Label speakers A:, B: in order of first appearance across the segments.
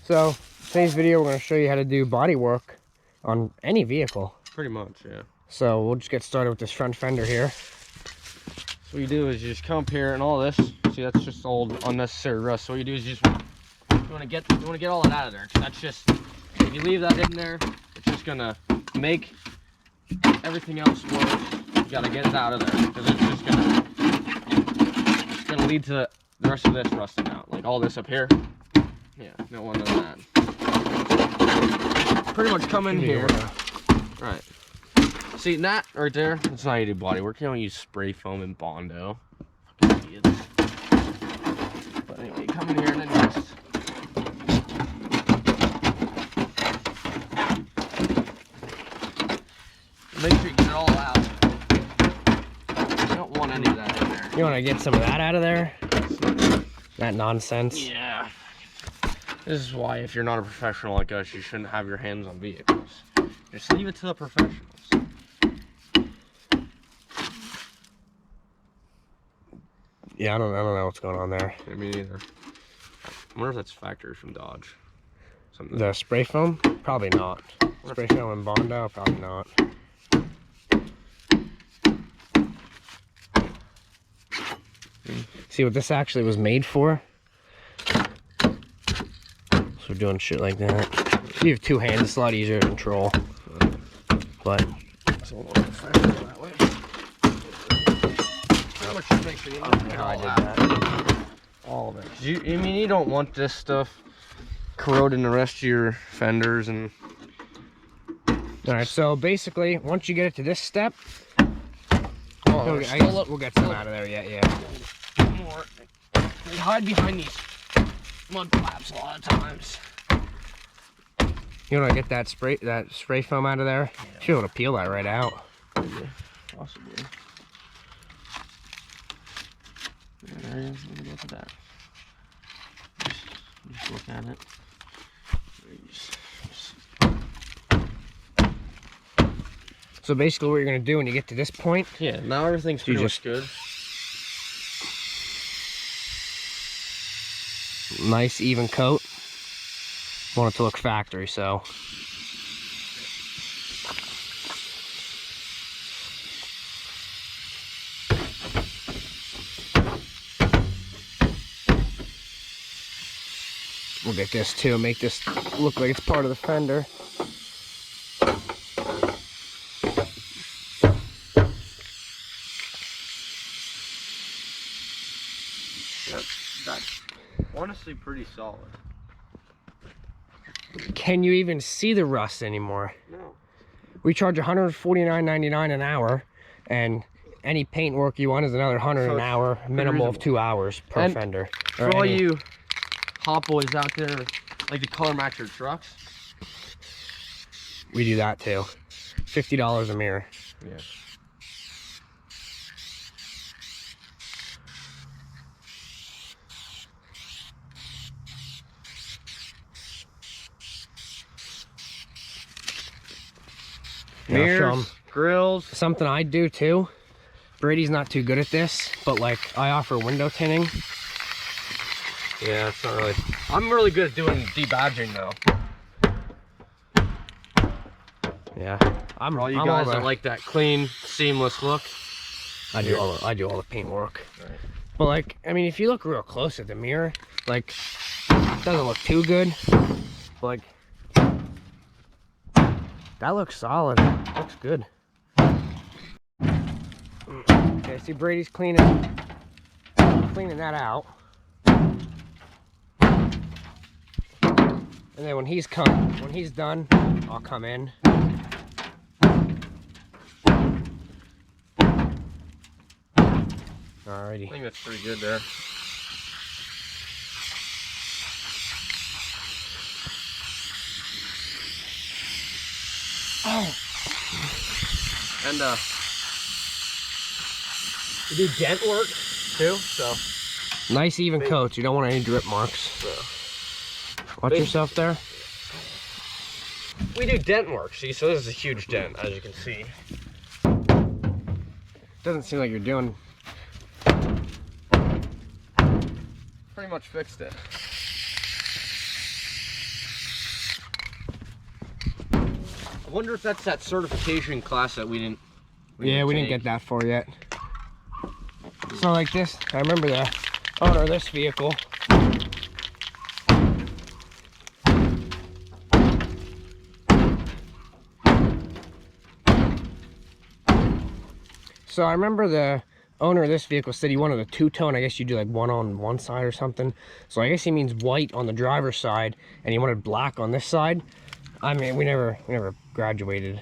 A: So today's video, we're going to show you how to do body work on any vehicle.
B: Pretty much, yeah.
A: So we'll just get started with this front fender here.
B: So what you do is you just come up here and all this. See, that's just old unnecessary rust. So what you do is you want to get all that out of there. 'Cause that's just, if you leave that in there, it's just gonna make everything else worse. You gotta get it out of there because it's gonna lead to the rest of this rusting out. Like all this up here. Yeah, no one of that. Pretty much come in here. Right. See that right there? That's not how you do body work. You don't use spray foam and Bondo. Fucking idiots. But anyway, you come in here and then just make sure you get it all out. You don't want any of that in there.
A: You want to get some of that out of there? That nonsense.
B: Yeah. This is why, if you're not a professional like us, you shouldn't have your hands on vehicles. Just leave it to the professionals.
A: Yeah, I don't know what's going on there.
B: Yeah, me neither. I wonder if that's factory from Dodge. Something.
A: The spray foam? Probably not. Spray foam and Bondo? Probably not. See what this actually was made for? So we're doing shit like that. If you have two hands, it's a lot easier to control. But
B: it's a little faster that way. How much just make sure you get all that. All of it. I mean, you don't want this stuff corroding the rest of your fenders and.
A: Alright, so basically, once you get it to this step, we'll get some out of there. Yeah.
B: More. They hide behind these mud flaps a lot of times.
A: You want to get that spray foam out of there? Yeah. You should be able to peel that right out.
B: Yeah, possibly. There it is. Look at that. Just look at it.
A: So basically, what you're gonna do when you get to this point?
B: Yeah. Now everything's pretty much good.
A: Nice even coat. Want it to look factory, so. We'll get this too, make this look like it's part of the fender.
B: That's honestly pretty solid.
A: Can you even see the rust anymore?
B: No. We
A: charge $149.99 an hour, and any paint work you want is another $100 an hour, minimal of 2 hours per fender.
B: For all you hot boys out there, like to color match your trucks,
A: we do that too. $50 a mirror.
B: Yeah. Mirrors, grills.
A: Something I do too. Brady's not too good at this, but like I offer window tinning.
B: Yeah, it's not really. I'm really good at doing debadging though.
A: Yeah,
B: For all you guys that like that clean, seamless look.
A: I do all the paint work.
B: Right.
A: But like, I mean, if you look real close at the mirror, like, it doesn't look too good. But like, that looks solid. Looks good. Okay, see Brady's cleaning that out. And then when he's done, I'll come in. Alrighty.
B: I think that's pretty good there.
A: Oh.
B: And
A: we do dent work too, so nice even coats. You don't want any drip marks. So. Watch yourself there.
B: We do dent work, see, so this is a huge dent, as you can see.
A: Doesn't seem like you're doing.
B: Pretty much fixed it. wonder if that's that certification class that we didn't
A: get that far yet. So like this, I remember the owner of this vehicle. So I remember the owner of this vehicle said he wanted a two-tone. I guess you do like one on one side or something. So I guess he means white on the driver's side, and he wanted black on this side. I mean, we never graduated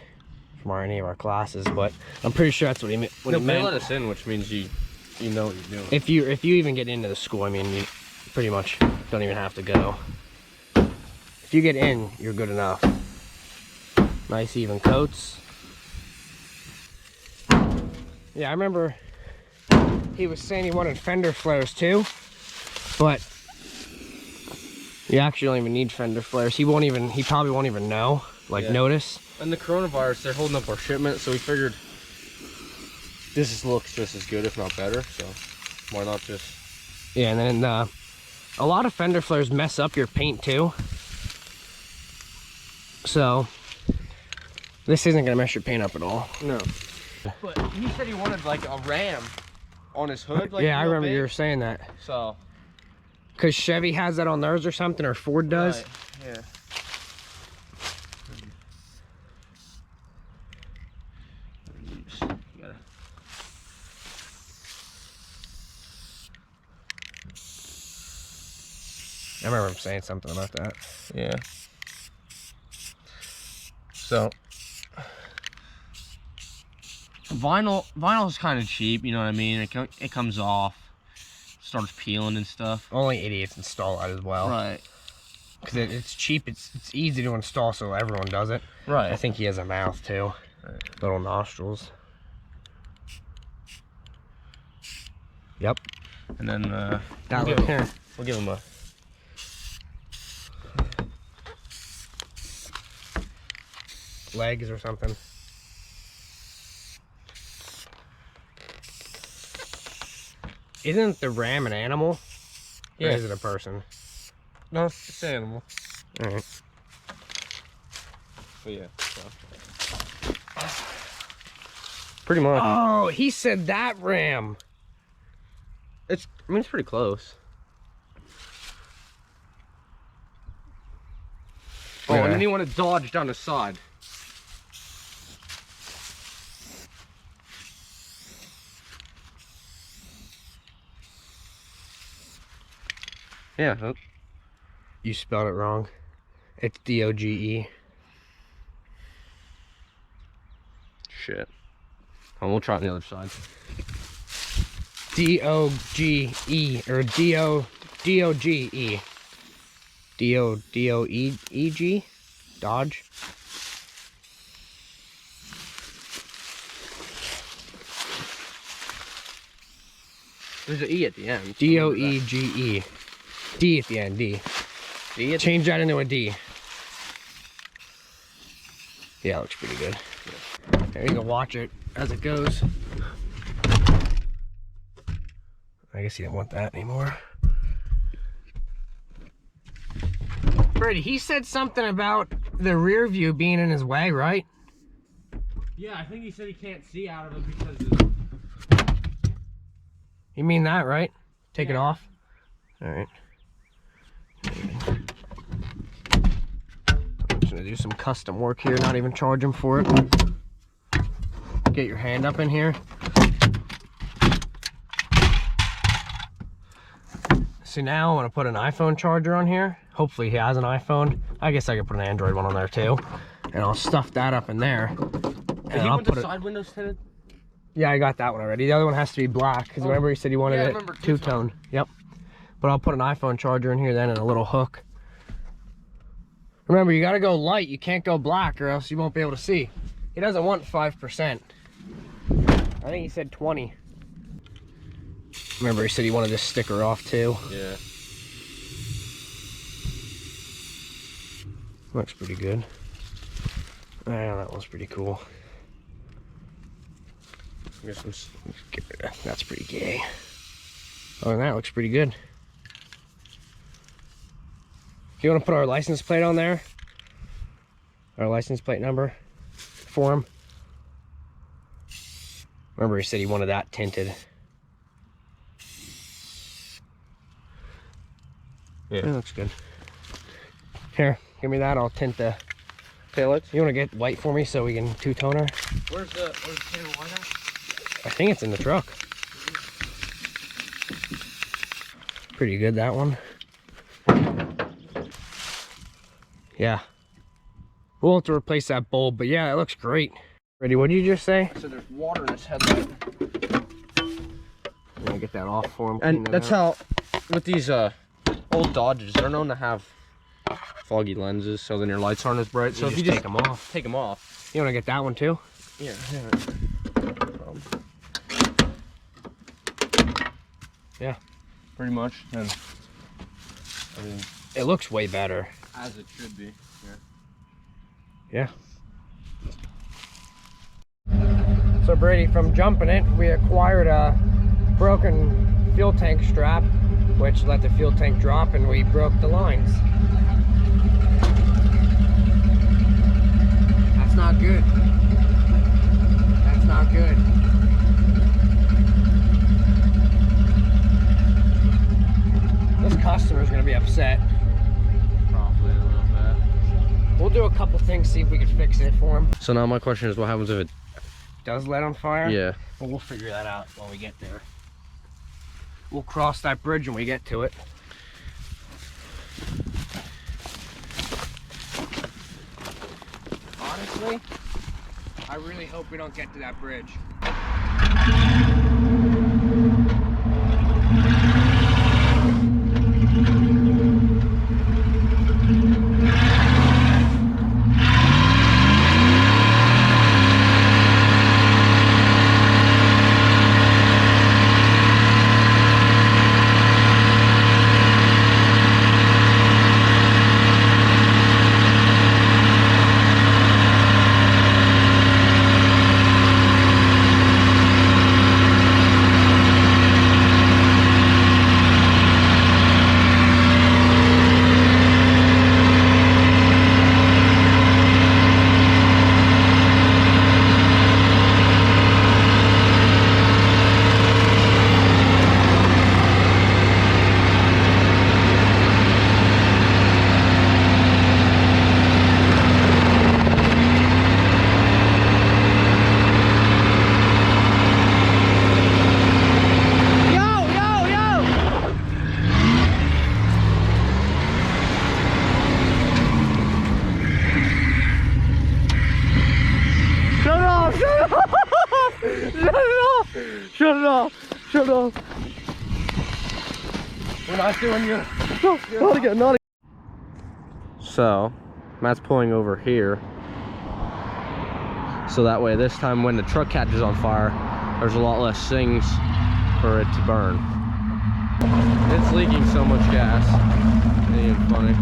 A: from any of our classes, but I'm pretty sure that's what he meant.
B: They let us in, which means you know what you're doing.
A: If you even get into the school, I mean, you pretty much don't even have to go. If you get in, you're good enough. Nice even coats. Yeah, I remember he was saying he wanted fender flares too, but you actually don't even need fender flares. He probably won't even know, like notice.
B: And the coronavirus, they're holding up our shipment, so we figured this looks just as good, if not better, so why not just...
A: Yeah, and then a lot of fender flares mess up your paint too. So this isn't gonna mess your paint up at all.
B: No. But he said he wanted like a ram on his hood. Like,
A: yeah, I remember you were saying that.
B: So,
A: because Chevy has that on theirs or something, or Ford does.
B: Right. Yeah.
A: I remember him saying something about that.
B: Yeah. So vinyl is kind of cheap, you know what I mean? It comes off, starts peeling and stuff.
A: Only idiots install that as well.
B: Right.
A: Because it's cheap, it's easy to install, so everyone does it.
B: Right.
A: I think he has a mouth too. Right. Little nostrils. Yep.
B: And then we'll give him a...
A: legs or something. Isn't the ram an animal? Yeah. Or is it a person?
B: No, it's just an animal.
A: Alright.
B: But yeah, so.
A: Pretty much. Oh, he said that ram.
B: I mean, it's pretty close. Oh, and then he wanted to dodge down the side. Yeah.
A: You spelled it wrong. It's D-O-G-E.
B: Shit. Oh, we'll try on the other side.
A: D-O-G-E or D-O-G-E. D-O-E-G? Dodge?
B: There's an E at the end.
A: D-O-E-G-E. D at the end, D.
B: D?
A: Change that into a D. Yeah, it looks pretty good. Yeah. There you can watch it as it goes. I guess you don't want that anymore. Brady, he said something about the rear view being in his way, right?
B: Yeah, I think he said he can't see out of it because of...
A: You mean that, right? Take it off? Alright. I'm just gonna do some custom work here, not even charge him for it. Get your hand up in here. See, now I'm gonna put an iPhone charger on here. Hopefully he has an iPhone. I guess I could put an Android one on there too. And I'll stuff that up in there.
B: And I'll put the side windows tinted?
A: Yeah, I got that one already. The other one has to be black, because remember he said he wanted it two-tone. Yep. But I'll put an iPhone charger in here then and a little hook. Remember, you gotta go light. You can't go black or else you won't be able to see. He doesn't want 5%. I think he said 20. Remember, he said he wanted this sticker off too.
B: Yeah.
A: Looks pretty good. Yeah, that one's pretty cool. That's pretty gay. Oh, and that looks pretty good. If you want to put our license plate on there, our license plate number, for him. Remember he said he wanted that tinted.
B: Yeah,
A: It looks good. Here, give me that. I'll tint the
B: taillights.
A: You want to get white for me so we can two-tone her?
B: Where's the can of white at?
A: I think it's in the truck. Pretty good, that one. Yeah. We'll have to replace that bulb, but yeah, it looks great. Ready, what did you just say?
B: So there's water in this headlight.
A: I'm gonna get that off for him.
B: And that's how, with these old Dodges, they're known to have foggy lenses, so then your lights aren't as bright. So if you just
A: take them off.
B: Take them off.
A: You wanna get that one too?
B: Yeah.
A: Yeah.
B: Pretty much. And I mean,
A: it looks way better.
B: As it should be.
A: Yeah. So Brady, from jumping it, we acquired a broken fuel tank strap, which let the fuel tank drop, and we broke the lines. That's not good. That's not good. This customer's gonna be upset.
B: Probably a little bit.
A: We'll do a couple things, see if we can fix it for him.
B: So now my question is, what happens if it
A: does let on fire?
B: Yeah.
A: Well, we'll figure that out when we get there. We'll cross that bridge when we get to it. Honestly, I really hope we don't get to that bridge.
B: Shut it off! Shut it off!
A: We're not doing your...
B: Not again, not again. So, Matt's pulling over here. So that way, this time when the truck catches on fire, there's a lot less things for it to burn. It's leaking so much gas. It ain't even funny.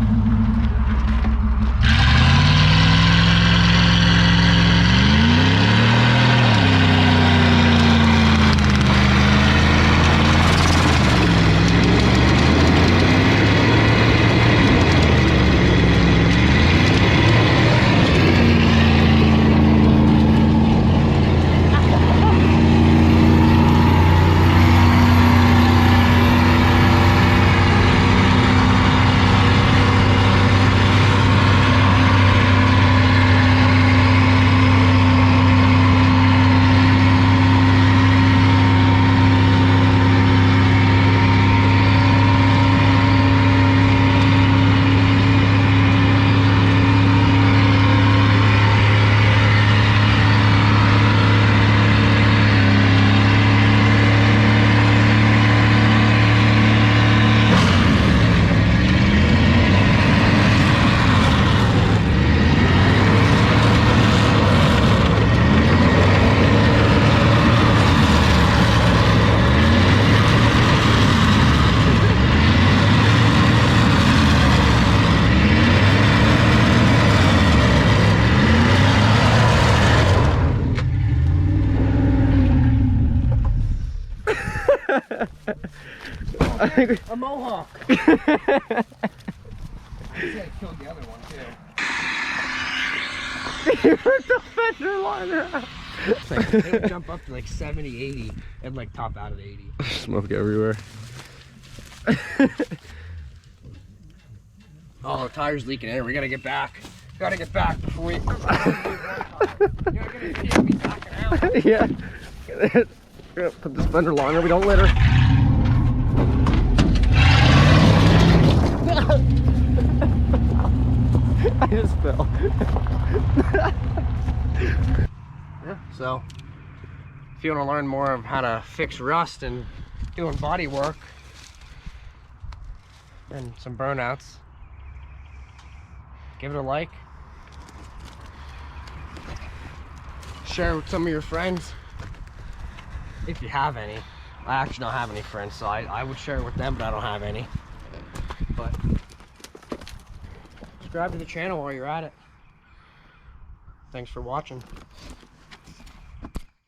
A: A mohawk. I killed the other one too.
B: You ripped the fender liner out.
A: It would jump up to like 70, 80, and like top out at 80.
B: Smoke everywhere.
A: Oh, the tire's leaking air. We gotta get back. Gotta get back before we. You're gonna see me backing out.
B: Yeah. Put this fender liner. We don't litter. I just fell.
A: Yeah, so if you want to learn more of how to fix rust and doing body work and some burnouts, give it a like, share with some of your friends if you have any. I actually don't have any friends, so I would share it with them, but I don't have any. But subscribe to the channel while you're at it. Thanks for watching.